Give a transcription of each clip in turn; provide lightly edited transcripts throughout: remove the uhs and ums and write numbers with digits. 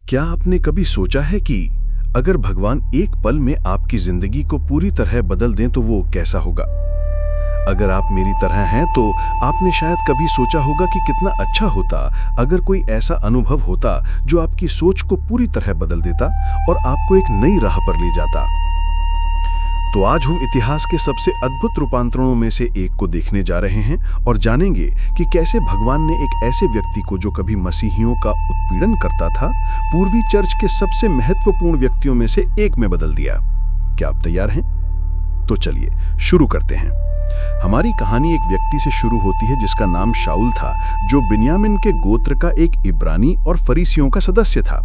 क्या आपने कभी सोचा है कि अगर भगवान एक पल में आपकी जिंदगी को पूरी तरह बदल दें तो वो कैसा होगा? अगर आप मेरी तरह हैं तो आपने शायद कभी सोचा होगा कि कितना अच्छा होता अगर कोई ऐसा अनुभव होता जो आपकी सोच को पूरी तरह बदल देता और आपको एक नई राह पर ले जाता। तो आज हम इतिहास के सबसे अद्भुत रूपांतरणों में से एक को देखने जा रहे हैं और जानेंगे कि कैसे भगवान ने एक ऐसे व्यक्ति को जो कभी मसीहियों का उत्पीड़न करता था, पूर्वी चर्च के सबसे महत्वपूर्ण व्यक्तियों में से एक में बदल दिया। क्या आप तैयार हैं? तो चलिए शुरू करते हैं। हमारी कहानी एक व्यक्ति से शुरू होती है जिसका नाम शाऊल था, जो बिन्यामिन के गोत्र का एक इब्रानी और फरीसियों का सदस्य था।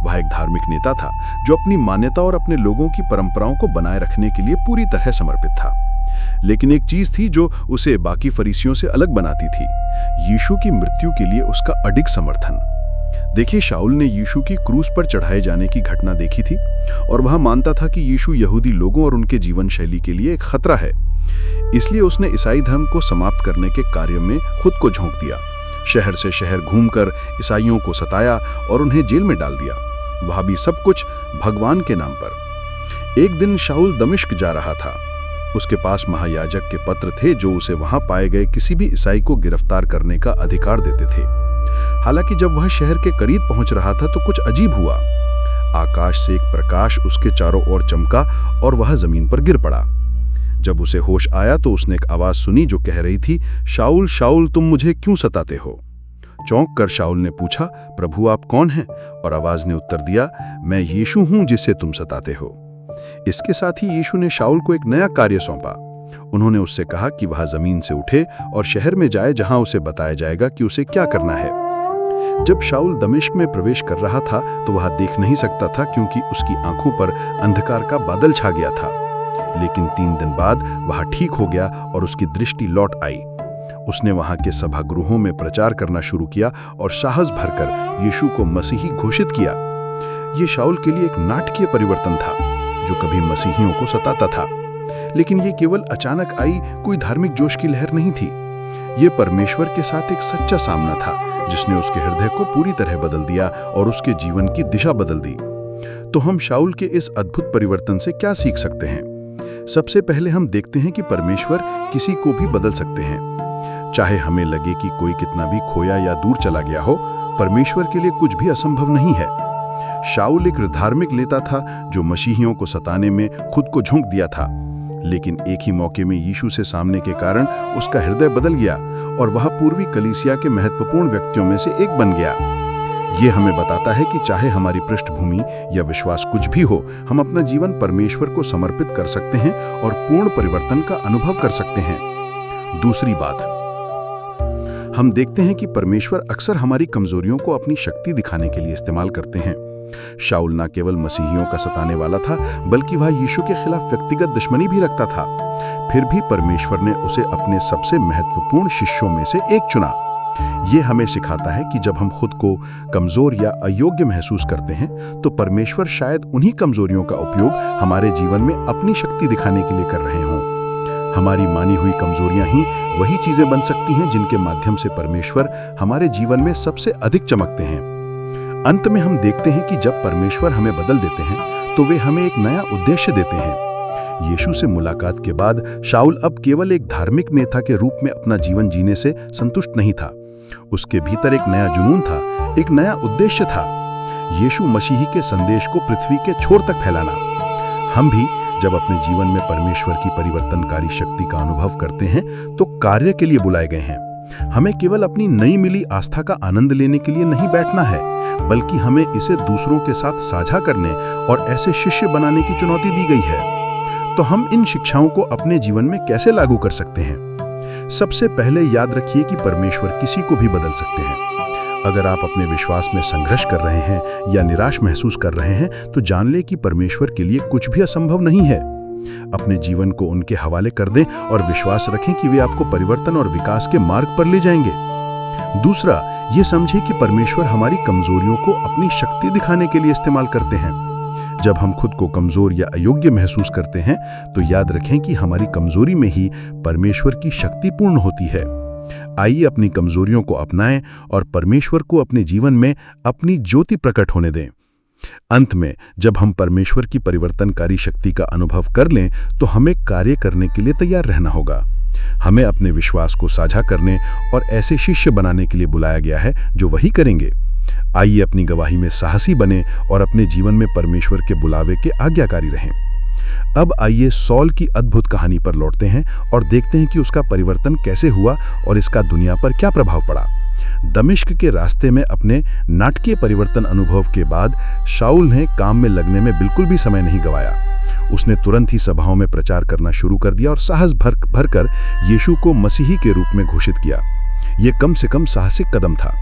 वह एक धार्मिक नेता था जो अपनी मान्यता और अपने लोगों की परंपराओं को बनाए रखने के लिए पूरी तरह समर्पित था। लेकिन एक चीज थी जो उसे बाकी फरीसियों से अलग बनाती थी, यीशु की मृत्यु के लिए उसका अडिग समर्थन। देखिए, शाऊल ने यीशु की क्रूस पर चढ़ाए जाने की घटना देखी थी और वह मानता था कि यीशु यहूदी लोगों और उनके जीवन शैली के लिए एक खतरा है। इसलिए उसने ईसाई धर्म को समाप्त करने के कार्य में खुद को झोंक दिया। शहर से शहर घूमकर ईसाइयों को सताया और उन्हें जेल में डाल दिया, वह भी सब कुछ भगवान के नाम पर। एक दिन शाऊल दमिश्क जा रहा था। उसके पास महायाजक के पत्र थे जो उसे वहां पाए गए किसी भी ईसाई को गिरफ्तार करने का अधिकार देते थे। हालांकि जब वह शहर के करीब पहुंच रहा था तो कुछ अजीब हुआ। आकाश से एक प्रकाश उसके चारों ओर चमका और वह जमीन पर गिर पड़ा। जब उसे होश आया तो उसने एक आवाज सुनी जो कह रही थी, शाऊल शाऊल, तुम मुझे क्यों सताते हो? चौंक कर शाऊल ने पूछा, प्रभु आप कौन हैं? और आवाज ने उत्तर दिया, मैं यीशु हूं जिसे तुम सताते हो। इसके साथ ही यीशु ने शाऊल को एक नया कार्य सौंपा। उन्होंने उससे कहा कि वह जमीन से उठे और शहर में जाए जहां उसे बताया जाएगा कि उसे क्या करना है। जब शाऊल दमिश्क में प्रवेश कर रहा था तो वह देख नहीं सकता था क्योंकि उसकी आंखों पर अंधकार का बादल छा गया था। लेकिन 3 दिन बाद वह ठीक हो गया और उसकी दृष्टि लौट आई। उसने वहां के सभागृहों में प्रचार करना शुरू किया और साहस भरकर यीशु को मसीही घोषित किया। यह शाऊल के लिए एक नाटकीय परिवर्तन था जो कभी मसीहियों को सताता था। लेकिन यह केवल अचानक आई कोई धार्मिक जोश की लहर नहीं थी। यह परमेश्वर के साथ एक सच्चा सामना था जिसने उसके हृदय को पूरी तरह बदल दिया और उसके जीवन की दिशा बदल दी। तो हम शाऊल के इस अद्भुत परिवर्तन से क्या सीख सकते हैं? सबसे पहले हम देखते हैं कि परमेश्वर किसी को भी बदल सकते हैं। चाहे हमें लगे कि कोई कितना भी खोया या दूर चला गया हो, परमेश्वर के लिए कुछ भी असंभव नहीं है। शाऊल एक धार्मिक नेता था जो मसीहियों को सताने में खुद को झोंक दिया था। लेकिन एक ही मौके में यीशु से सामने के कारण उसका हृदय बदल गया और वह पूर्वी कलीसिया के महत्वपूर्ण व्यक्तियों में से एक बन गया। ये हमें बताता है कि चाहे हमारी पृष्ठभूमि या विश्वास कुछ भी हो, हम अपना जीवन परमेश्वर को समर्पित कर सकते हैं और पूर्ण परिवर्तन का अनुभव कर सकते हैं। दूसरी बात, हम देखते हैं कि परमेश्वर अक्सर हमारी कमजोरियों को अपनी शक्ति दिखाने के लिए इस्तेमाल करते हैं। शाऊल न केवल मसीहियों का सताने वाला था, बल्कि वह यीशु के खिलाफ व्यक्तिगत दुश्मनी भी रखता था। फिर भी परमेश्वर ने उसे अपने सबसे महत्वपूर्ण शिष्यों में से एक चुना। ये हमें सिखाता है कि जब हम खुद को कमजोर या अयोग्य महसूस करते हैं तो परमेश्वर शायद उन्हीं कमजोरियों का उपयोग हमारे जीवन में अपनी शक्ति दिखाने के लिए कर रहे हों। हमारी मानी हुई कमजोरियां ही वही चीजें बन सकती हैं जिनके माध्यम से परमेश्वर हमारे जीवन में सबसे अधिक चमकते हैं। अंत में हम देखते हैं कि जब परमेश्वर हमें बदल देते हैं तो वे हमें एक नया उद्देश्य देते हैं। यीशु से मुलाकात के बाद शाऊल अब केवल एक धार्मिक नेता के रूप में अपना जीवन जीने से संतुष्ट नहीं था। उसके भीतर एक नया जुनून था, एक नया उद्देश्य था, यीशु मसीही के संदेश को पृथ्वी के छोर तक फैलाना। हम भी जब अपने जीवन में परमेश्वर की परिवर्तनकारी शक्ति का अनुभव करते हैं तो कार्य के लिए बुलाए गए हैं। हमें केवल अपनी नई मिली आस्था का आनंद लेने के लिए नहीं बैठना है, बल्कि हमें इसे दूसरों के साथ साझा करने और ऐसे शिष्य बनाने की चुनौती दी गई है। तो हम इन शिक्षाओं को अपने जीवन में कैसे लागू कर सकते हैं? सबसे पहले याद रखिए कि परमेश्वर किसी को भी बदल सकते हैं। अगर आप अपने विश्वास में संघर्ष कर रहे हैं या निराश महसूस कर रहे हैं तो जान लें कि परमेश्वर के लिए कुछ भी असंभव नहीं है। अपने जीवन को उनके हवाले कर दें और विश्वास रखें कि वे आपको परिवर्तन और विकास के मार्ग पर ले जाएंगे। दूसरा, ये समझें कि परमेश्वर हमारी कमजोरियों को अपनी शक्ति दिखाने के लिए इस्तेमाल करते हैं। जब हम खुद को कमजोर या अयोग्य महसूस करते हैं तो याद रखें कि हमारी कमजोरी में ही परमेश्वर की शक्ति पूर्ण होती है। आइए अपनी कमजोरियों को अपनाएं और परमेश्वर को अपने जीवन में अपनी ज्योति प्रकट होने दें। अंत में जब हम परमेश्वर की परिवर्तनकारी शक्ति का अनुभव कर लें तो हमें कार्य करने के लिए तैयार रहना होगा। हमें अपने विश्वास को साझा करने और ऐसे शिष्य बनाने के लिए बुलाया गया है जो वही करेंगे। आइए अपनी गवाही में साहसी बने और अपने जीवन में परमेश्वर के बुलावे के आज्ञाकारी रहें। अब आइए सॉल की अद्भुत कहानी पर लौटते हैं और देखते हैं कि उसका परिवर्तन कैसे हुआ और इसका दुनिया पर क्या प्रभाव पड़ा। दमिश्क के रास्ते में अपने नाटकीय परिवर्तन अनुभव के बाद शाऊल ने काम में लगने में बिल्कुल भी समय नहीं गंवाया। उसने तुरंत ही सभाओं में प्रचार करना शुरू कर दिया और साहस भरकर यीशु को मसीही के रूप में घोषित किया। यह कम से कम साहसिक कदम था।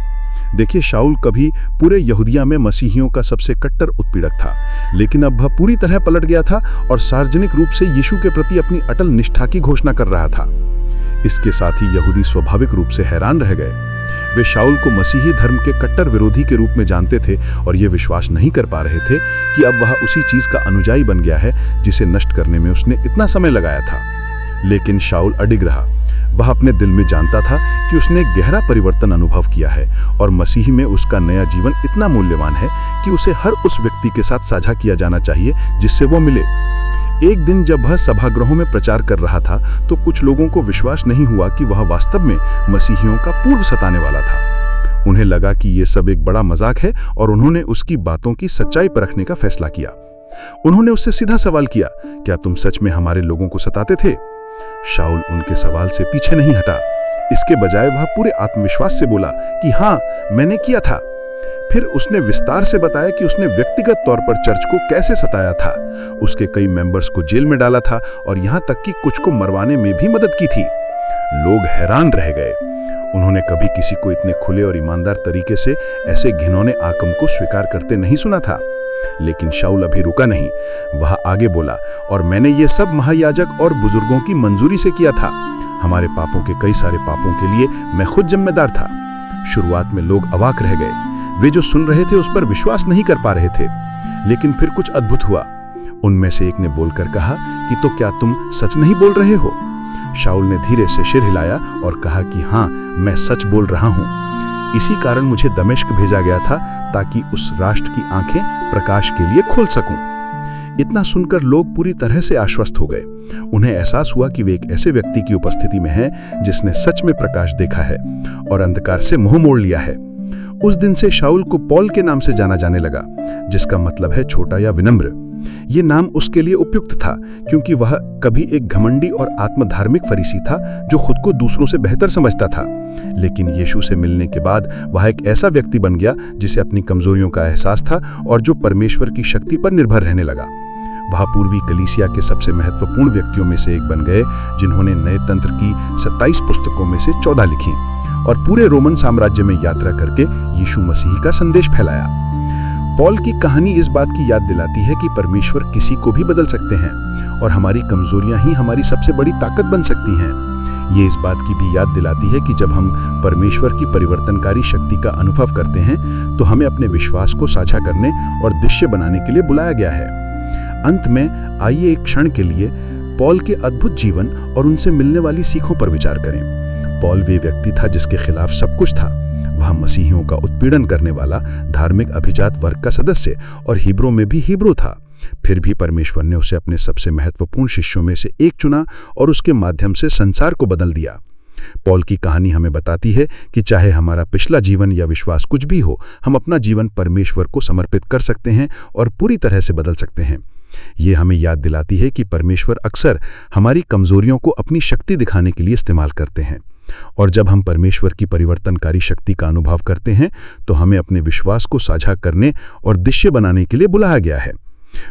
देखिए, शाऊल कभी पूरे यहूदिया में मसीहियों का सबसे कट्टर उत्पीड़क था, लेकिन अब वह पूरी तरह पलट गया था और सार्वजनिक रूप से यीशु के प्रति अपनी अटल निष्ठा की घोषणा कर रहा था। इसके साथ ही यहूदी स्वाभाविक रूप से हैरान रह गए। वे शाऊल को मसीही धर्म के कट्टर विरोधी के रूप में जानते थे और ये विश्वास नहीं कर पा रहे थे कि अब वह उसी चीज का अनुयायी बन गया है जिसे नष्ट करने में उसने इतना समय लगाया था। लेकिन शाऊल अडिग रहा। वह अपने दिल में जानता था कि उसने गहरा परिवर्तन अनुभव किया है और मसीह में उसका नया जीवन इतना मूल्यवान है कि उसे हर उस व्यक्ति के साथ साझा किया जाना चाहिए जिससे वो मिले। एक दिन जब वह सभागृहों में प्रचार कर रहा था तो कुछ लोगों को विश्वास नहीं हुआ कि वह वास्तव में मसीहियों का पूर्व सताने वाला था। उन्हें लगा कि यह सब एक बड़ा मजाक है और उन्होंने उसकी बातों की सच्चाई परखने का फैसला किया। उन्होंने उससे सीधा सवाल किया, क्या तुम सच में हमारे लोगों को सताते थे? शाऊल उनके सवाल से पीछे नहीं हटा। इसके बजाय वह पूरे आत्मविश्वास से बोला कि हाँ, मैंने किया था। फिर उसने विस्तार से बताया कि उसने व्यक्तिगत तौर पर चर्च को कैसे सताया था, उसके कई मेंबर्स को जेल में डाला था और यहाँ तक कि कुछ को मरवाने में भी मदद की थी। लोग हैरान रह गए। उन्होंने कभी किसी को इतने खुले और ईमानदार तरीके से ऐसे घिनौने आकम को स्वीकार करते नहीं सुना था। लेकिन शाऊल अभी रुका नहीं। वह आगे बोला, और मैंने ये सब महायाजक और बुजुर्गों की मंजूरी से किया था। हमारे पापों के कई सारे पापों के लिए मैं खुद जिम्मेदार था। शुरुआत में लोग अवाक रह गए। वे जो सुन रहे थे उस पर विश्वास नहीं कर पा रहे थे। लेकिन फिर कुछ अद्भुत हुआ। उनमें से एक ने बोलकर कहा कि तो क्या तुम सच नहीं बोल रहे हो? शाऊल ने धीरे से सिर हिलाया और कहा कि हाँ, मैं सच बोल रहा हूँ। इसी कारण मुझे दमिश्क भेजा गया था ताकि उस राष्ट्र की आंखें प्रकाश के लिए खोल सकूं। इतना सुनकर लोग पूरी तरह से आश्वस्त हो गए। उन्हें एहसास हुआ कि वे एक ऐसे व्यक्ति की उपस्थिति में हैं जिसने सच में प्रकाश देखा है और अंधकार से मुंह मोड़ लिया है। उस दिन से शाऊल को पौल के नाम से जाना जाने लगा, जिसका मतलब है छोटा या विनम्र। ये नाम उसके लिए उपयुक्त था क्योंकि वह कभी एक घमंडी और आत्मधार्मिक फरीसी था जो खुद को दूसरों से बेहतर समझता था। लेकिन यीशु से मिलने के बाद वह एक ऐसा व्यक्ति बन गया जिसे अपनी कमजोरियों का एहसास था और जो परमेश्वर की शक्ति पर निर्भर रहने लगा। वह पूर्वी कलीसिया के सबसे महत्वपूर्ण व्यक्तियों में से एक बन गए जिन्होंने नए तंत्र की 27 पुस्तकों में से 14 लिखी और पूरे रोमन साम्राज्य में यात्रा करके यीशु मसीह का संदेश फैलाया। पौल की कहानी इस बात की याद दिलाती है कि परमेश्वर किसी को भी बदल सकते हैं और हमारी कमजोरियां ही हमारी सबसे बड़ी ताकत बन सकती हैं। ये इस बात की भी याद दिलाती है कि जब हम परमेश्वर की परिवर्तनकारी शक्ति का अनुभव करते हैं तो हमें अपने विश्वास को साझा करने और दृश्य बनाने के लिए बुलाया गया है। अंत में आइए एक क्षण के लिए पौल के अद्भुत जीवन और उनसे मिलने वाली सीखों पर विचार करें। पौल वे व्यक्ति था जिसके खिलाफ सब कुछ था। वह मसीहियों का उत्पीड़न करने वाला धार्मिक अभिजात वर्ग का सदस्य और हिब्रू में भी हिब्रू था। फिर भी परमेश्वर ने उसे अपने सबसे महत्वपूर्ण शिष्यों में से एक चुना और उसके माध्यम से संसार को बदल दिया। पौल की कहानी हमें बताती है कि चाहे हमारा पिछला जीवन या विश्वास कुछ भी हो, हम अपना जीवन परमेश्वर को समर्पित कर सकते हैं और पूरी तरह से बदल सकते हैं। ये हमें याद दिलाती है कि परमेश्वर अक्सर हमारी कमजोरियों को अपनी शक्ति दिखाने के लिए इस्तेमाल करते हैं और जब हम परमेश्वर की परिवर्तनकारी शक्ति का अनुभव करते हैं तो हमें अपने विश्वास को साझा करने और दृश्य बनाने के लिए बुलाया गया है।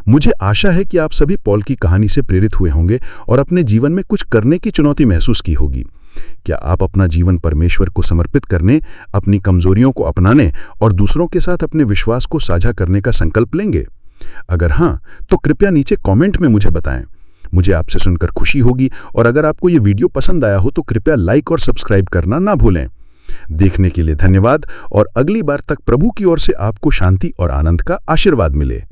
मुझे आशा है कि आप सभी पौल की कहानी से प्रेरित हुए होंगे और अपने जीवन में कुछ करने की चुनौती महसूस की होगी। क्या आप अपना जीवन परमेश्वर को समर्पित करने, अपनी कमजोरियों को अपनाने और दूसरों के साथ अपने विश्वास को साझा करने का संकल्प लेंगे? अगर हाँ, तो कृपया नीचे कमेंट में मुझे बताएं। मुझे आपसे सुनकर खुशी होगी और अगर आपको ये वीडियो पसंद आया हो तो कृपया लाइक और सब्सक्राइब करना ना भूलें। देखने के लिए धन्यवाद और अगली बार तक प्रभु की ओर से आपको शांति और आनंद का आशीर्वाद मिले।